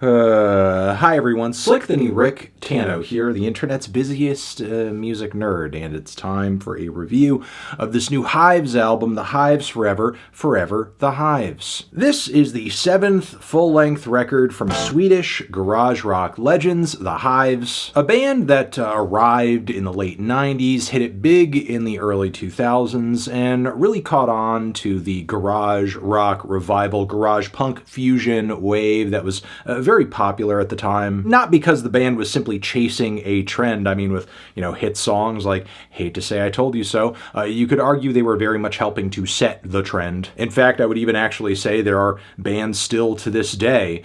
Hi everyone, Slick the New Rick Tano here, the internet's busiest music nerd, and it's time for a review of this new Hives album, The Hives Forever, Forever the Hives. This is the 7th full-length record from Swedish garage rock legends, The Hives, a band that arrived in the late 90s, hit it big in the early 2000s, and really caught on to the garage rock revival, garage punk fusion wave that was very popular at the time. Not because the band was simply chasing a trend. I mean, with, hit songs like Hate to Say I Told You So, you could argue they were very much helping to set the trend. In fact, I would even actually say there are bands still to this day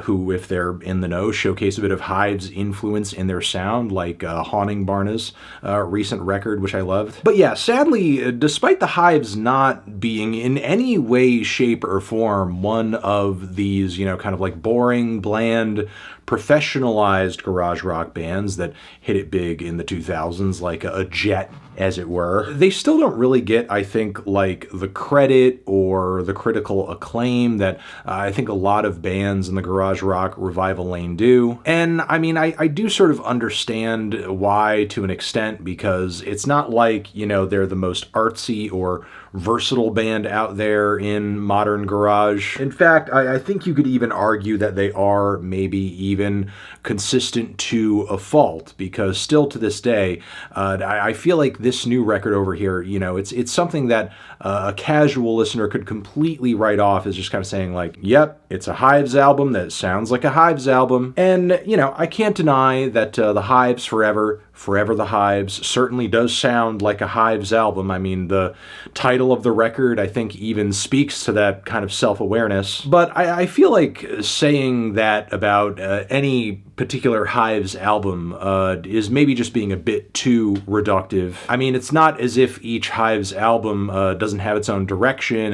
who, if they're in the know, showcase a bit of Hives' influence in their sound, like Haunting Barna's recent record, which I loved. But yeah, sadly, despite the Hives not being in any way, shape, or form one of these, kind of like boring, bland, professionalized garage rock bands that hit it big in the 2000s, like a Jet, as it were, they still don't really get, I think, like the credit or the critical acclaim that I think a lot of bands in the garage rock revival lane do. And I mean, I do sort of understand why to an extent, because it's not like, they're the most artsy or versatile band out there in modern garage. In fact, I think you could even argue that they are maybe even consistent to a fault, because still to this day, I feel like this new record over here, it's something that a casual listener could completely write off as just kind of saying like, yep, it's a Hives album that sounds like a Hives album. And, I can't deny that the Hives Forever, Forever the Hives certainly does sound like a Hives album. I mean, the title of the record, I think, even speaks to that kind of self-awareness. But I feel like saying that about any particular Hives album is maybe just being a bit too reductive. I mean, it's not as if each Hives album doesn't have its own direction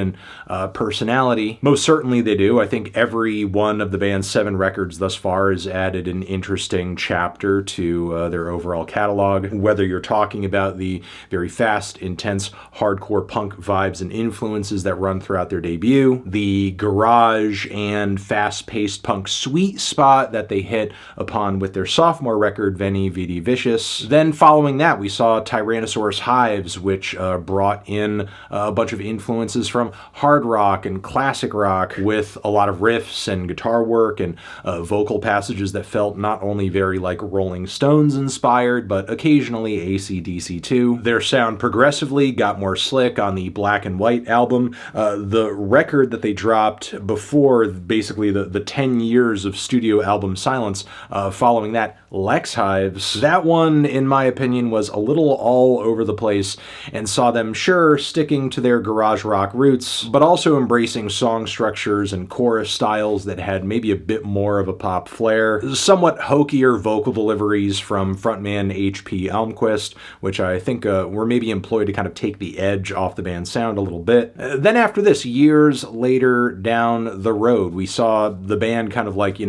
and personality. Most certainly they do. I think every one of the band's 7 records thus far has added an interesting chapter to their overall catalog. Whether you're talking about the very fast, intense, hardcore punk vibes and influences that run throughout their debut, the garage and fast-paced punk sweet spot that they hit upon with their sophomore record, Veni Vidi Vicious. Then following that, we saw Tyrannosaurus Hives, which brought in a bunch of influences from hard rock and classic rock, with a lot of riffs and guitar work and vocal passages that felt not only very like Rolling Stones inspired, but occasionally AC/DC too. Their sound progressively got more slick on the Black and White album, the record that they dropped before basically the 10 years of studio album silence. Following that, Lex Hives. That one, in my opinion, was a little all over the place and saw them, sure, sticking to their garage rock roots, but also embracing song structures and chorus styles that had maybe a bit more of a pop flair. Somewhat hokier vocal deliveries from frontman H.P. Almquist, which I think were maybe employed to kind of take the edge off the band's sound a little bit. Then after this, years later down the road, we saw the band kind of like,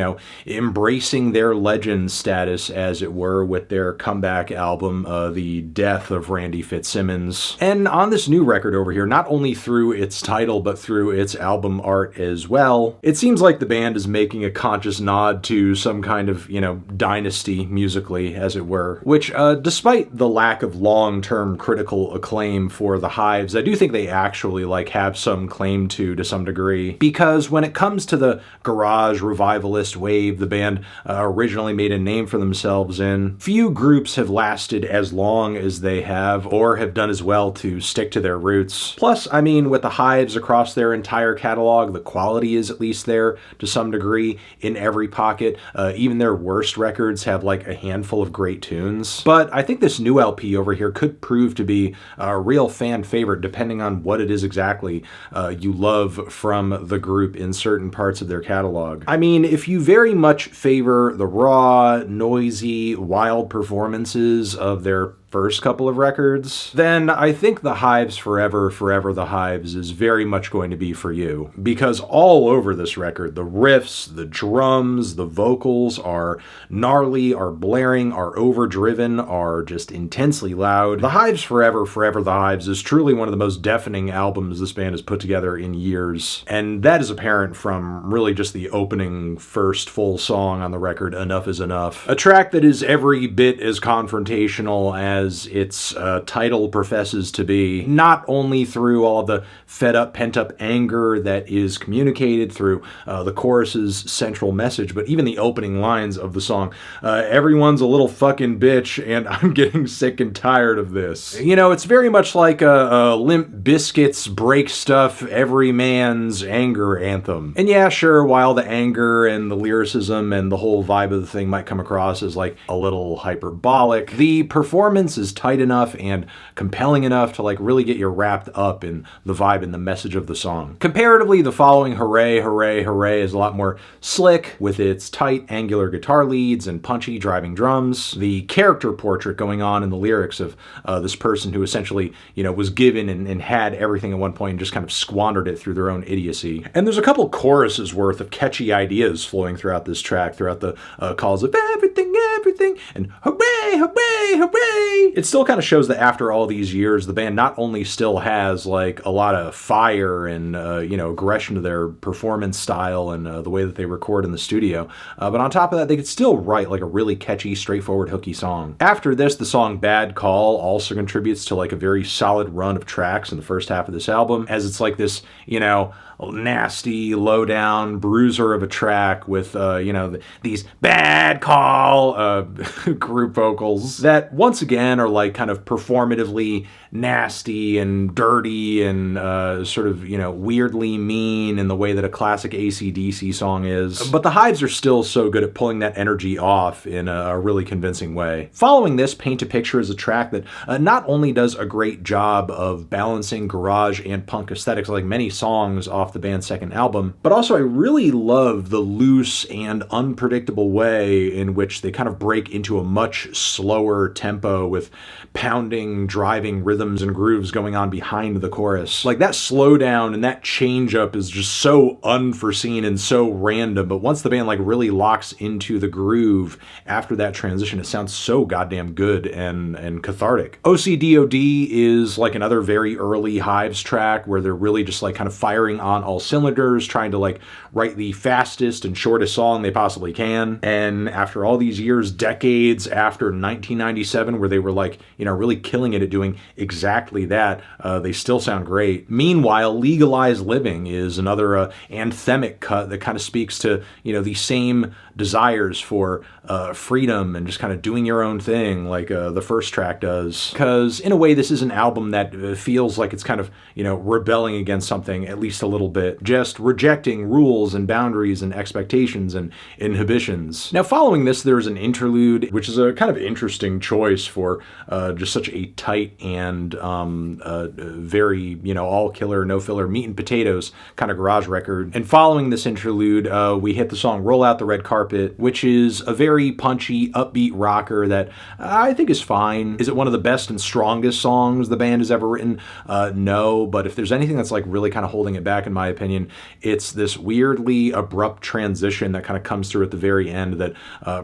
embracing their legend status, as it were, with their comeback album, The Death of Randy Fitzsimmons. And on this new record over here, not only through its title, but through its album art as well, it seems like the band is making a conscious nod to some kind of, dynasty musically, as it were, which, despite the lack of long-term critical acclaim for the Hives, I do think they actually, have some claim to some degree, because when it comes to the garage revivalist wave the band originally made a name for themselves in, few groups have lasted as long as they have, or have done as well to stick to their roots. Plus, I mean, with the Hives across their entire catalog, the quality is at least there to some degree in every pocket. Even their worst records have a handful of great tunes. But I think this new LP over here could prove to be a real fan favorite, depending on what it is exactly you love from the group in certain parts of their catalog. I mean, if you very much favor the raw, noisy, wild performances of their first couple of records, then I think the Hives Forever, Forever the Hives is very much going to be for you. Because all over this record, the riffs, the drums, the vocals are gnarly, are blaring, are overdriven, are just intensely loud. The Hives Forever, Forever the Hives is truly one of the most deafening albums this band has put together in years. And that is apparent from really just the opening first full song on the record, Enough is Enough. A track that is every bit as confrontational as its title professes to be, not only through all of the fed-up, pent-up anger that is communicated through the chorus's central message, but even the opening lines of the song. Everyone's a little fucking bitch, and I'm getting sick and tired of this. You know, it's very much like a Limp Bizkit's Break Stuff, Every Man's Anger anthem. And yeah, sure, while the anger and the lyricism and the whole vibe of the thing might come across as like a little hyperbolic, the performance is tight enough and compelling enough to like really get you wrapped up in the vibe and the message of the song. Comparatively, the following Hooray, Hooray, Hooray is a lot more slick with its tight angular guitar leads and punchy driving drums. The character portrait going on in the lyrics of this person who essentially, you know, was given and had everything at one point and just kind of squandered it through their own idiocy. And there's a couple choruses worth of catchy ideas flowing throughout this track, throughout the calls of everything, everything, and hooray, hooray, hooray. It still kind of shows that after all these years, the band not only still has like a lot of fire and, you know, aggression to their performance style and the way that they record in the studio, but on top of that, they could still write like a really catchy, straightforward, hooky song. After this, the song Bad Call also contributes to like a very solid run of tracks in the first half of this album, as it's like this, you know, nasty, low-down bruiser of a track with, you know, these bad call group vocals that once again are like kind of performatively nasty and dirty and sort of, you know, weirdly mean in the way that a classic AC/DC song is. But the Hives are still so good at pulling that energy off in a really convincing way. Following this, Paint a Picture is a track that not only does a great job of balancing garage and punk aesthetics like many songs off the band's second album, but also I really love the loose and unpredictable way in which they kind of break into a much slower tempo with pounding, driving rhythms and grooves going on behind the chorus. Like that slowdown and that change up is just so unforeseen and so random, but once the band like really locks into the groove after that transition, it sounds so goddamn good and cathartic. O.C.D.O.D is like another very early Hives track where they're really just like kind of firing on all cylinders, trying to like write the fastest and shortest song they possibly can. And after all these years, decades after 1997, where they were like, you know, really killing it at doing exactly that, they still sound great. Meanwhile, Legalize Living is another anthemic cut that kind of speaks to, you know, the same desires for freedom and just kind of doing your own thing like the first track does. Because in a way, this is an album that feels like it's kind of, you know, rebelling against something at least a little bit, just rejecting rules and boundaries and expectations and inhibitions. Now, following this, there's an interlude, which is a kind of interesting choice for just such a tight and very, you know, all killer, no filler, meat and potatoes kind of garage record. And following this interlude, we hit the song Roll Out the Red Carpet, which is a very punchy, upbeat rocker that I think is fine. Is it one of the best and strongest songs the band has ever written? No, but if there's anything that's like really kind of holding it back, in my opinion, it's this weirdly abrupt transition that kind of comes through at the very end that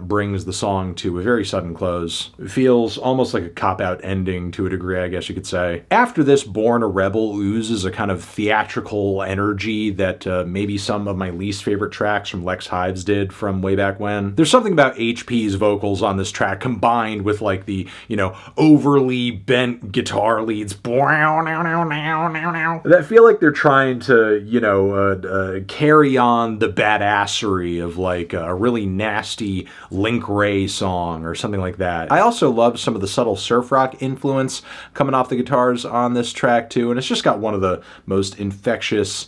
brings the song to a very sudden close. It feels almost like a cop-out ending to a degree, I guess you could say. After this, Born a Rebel oozes a kind of theatrical energy that maybe some of my least favorite tracks from Lex Hives did from way back when. There's something about HP's vocals on this track combined with like the, you know, overly bent guitar leads that feel like they're trying to, you know, carry on the badassery of like a really nasty Link Ray song or something like that. I also love some of the subtle surf rock influence coming off the guitars on this track too, and it's just got one of the most infectious,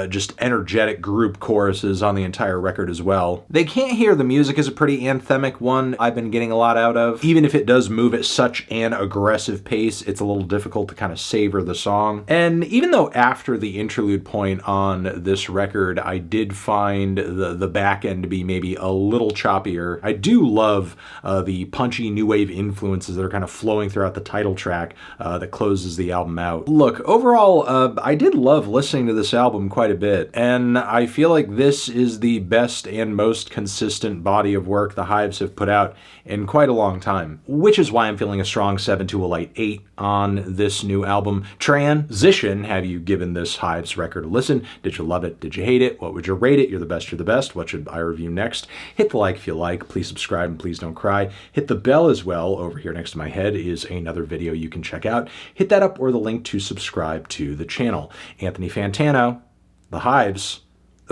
just energetic group choruses on the entire record as well. They Can't Hear the Music is a pretty anthemic one I've been getting a lot out of. Even if it does move at such an aggressive pace, it's a little difficult to kind of savor the song. And even though after the interlude point, point on this record, I did find the back end to be maybe a little choppier. I do love the punchy new wave influences that are kind of flowing throughout the title track that closes the album out. Look, overall, I did love listening to this album quite a bit, and I feel like this is the best and most consistent body of work the Hives have put out in quite a long time, which is why I'm feeling a strong 7 to a light 8 on this new album. Transition, have you given this Hives record a listen? Did you love it? Did you hate it? What would you rate it? You're the best, you're the best. What should I review next? Hit the like if you like. Please subscribe and please don't cry. Hit the bell as well. Over here next to my head is another video you can check out. Hit that up or the link to subscribe to the channel. Anthony Fantano, the Hives,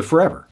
forever.